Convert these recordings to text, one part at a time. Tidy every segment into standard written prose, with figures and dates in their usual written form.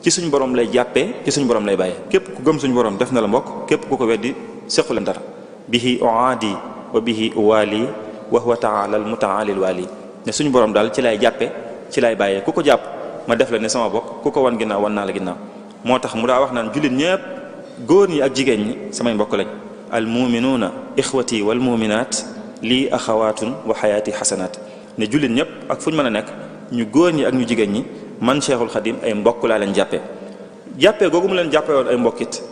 ci suñu borom lay jàppee ci suñu borom lay bàyyee képp ku gëm suñu borom def na la mbokk képp ku ko weddi sequ leen dara bihi uaadi wa bihi uwaali wa huwa taala al mutaali al waali ne suñu borom daal ci lay jàppe ci lay bàyyee ku ko jàpp ma def la ne sama bokk ku ko wan ginnaaw wan naa la ginnaaw moo tax mu daa wax naan jullit ñëpp góor ñi ak jigéen ñi samay mbokk lañ al muminuuna ixwati wal muminaat lii axawaatun wa xayaati xasanaat ne jullit ñëpp ak fu ñu mën a nekk ñu góor ñi ak ñu jigéen ñi man Cheikhul Khadim ay mbokk laa leen jàppee googu mu leen jàppee woon ay mbokkit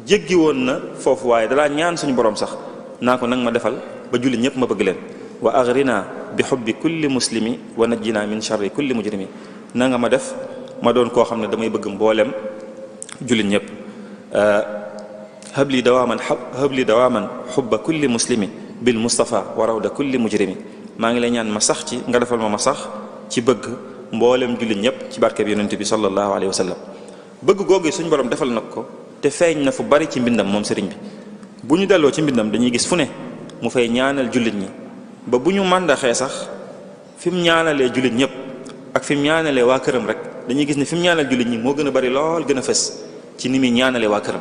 jéggi woon na foofu waaye dalaa ñaan suñu borom sax naa ko nag ma defal ba jullit ñëpp ma bëgg leen wa agrina bi xubbi kulli muslimi wa najjina min charri kulli mujrimi na nga ma def ma doon koo xam ne damay bëgg mboolem jullit ñëpp habli dawaaman xubba kulli muslimi bil mustafa wa rawda kulli mujrimi maa ngi lay ñaan ma sax ci nga defal ma sax ci bëgg mboolem jullit ñëpp ci barke bi yonent bi sallallahu alayhi wa sallam bëgg googu suñu borom defal nag ko te feeñ na fu bari ci mbindam moom sëriñ bi bu ñu delloo ci mbindam dañuy gis fu ne mu fay ñaanal jullit ñi ba bu ñu màndaxee sax fi mu ñaanalee jullit ñëpp ak fi mu ñaanalee waa këram rek dañuy gis ne fi mu ñaanal jullit ñi moo gën a bari lool gën a fës ci ni muy ñaanalee waa këram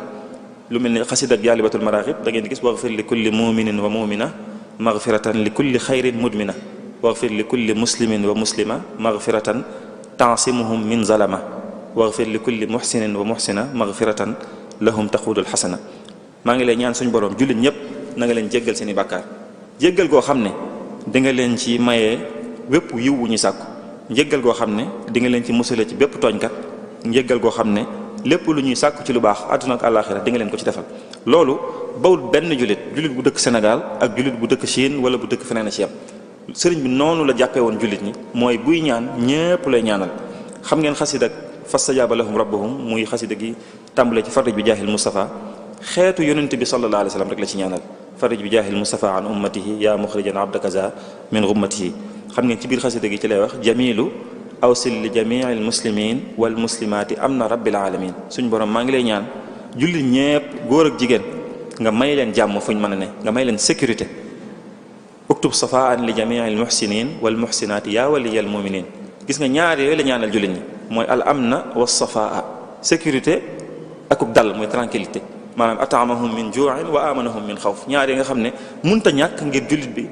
lu mel ni xasida ak jaalibatul maraaxib da ngeen di gis waxfir li kulli muminin wa mumina magfiratan li kulli xayrin mudmina waxfir li kulli muslimin wa muslima magfiratan tansimuhum min zalama waxfir li kulli muxsinin wa muxsina magfiratan lahum taxudul xasana maa ngi lay ñaan suñu borom jullit ñëpp na nga leen jéggal seen i bàkkaar jéggal goo xam ne di nga leen ci mayee wépp yiw wu ñu sàkku njéggal goo xam ne di nga leen ci musale ci bépp tooñkat njéggal goo xam ne lépp lu ñuy sàkku ci lu baax àdduna ak àllaaxira di nga leen ko ci defal loolu bawul benn jullit bu dëkk Sénégal ak jullit bu dëkk Chine wala bu dëkk feneen a ci yam sëriñ bi noonu la jàppee woon jullit ñi mooy buy ñaan ñépp lay ñaanal xam ngeen xasida fastajaaba lahum rabbuhum muy xasida gi tàmbale ci farij bi jaahil Mustafa xeetu yonent bi sallallahu alayhi wa sallam rek la ci ñaanal farij bi jaahil Mustafa an ummatihi yaa muxrijan abdakaza min gummatihi xam ngeen ci biir xasida gi ci lay wax jamilu awsil li jamii al muslimin wal muslimaati am na rabbil alamin suñ borom maa ngi lay ñaan jullit ñépp góor ak jigéen nga may leen jàmm fuñ mën a ne nga may leen sécurité uktub safaan li jamii al muhsinin wal muhsinaati yaa waliyal muminin gis nga ñaar yooyu la ñaanal jullit ñi mooy al amna wa safaa sécurité akub dal mooy tranquillité maanaam ataamahum min juuin wa amanahum min xawf ñaar yi nga xam ne munta ñàkk ngir jullit bi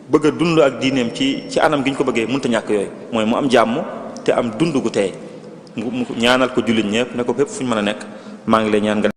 bëgg a dund ak diineem ci anam gi ñu ko bëggee munta ñàkk yooyu mooy mu am jàmm te am dund gu tey mu ñaanal ko jullit ñëpp ne ko fépp fu ñu mën a nekk maa ngi lay ñaan nga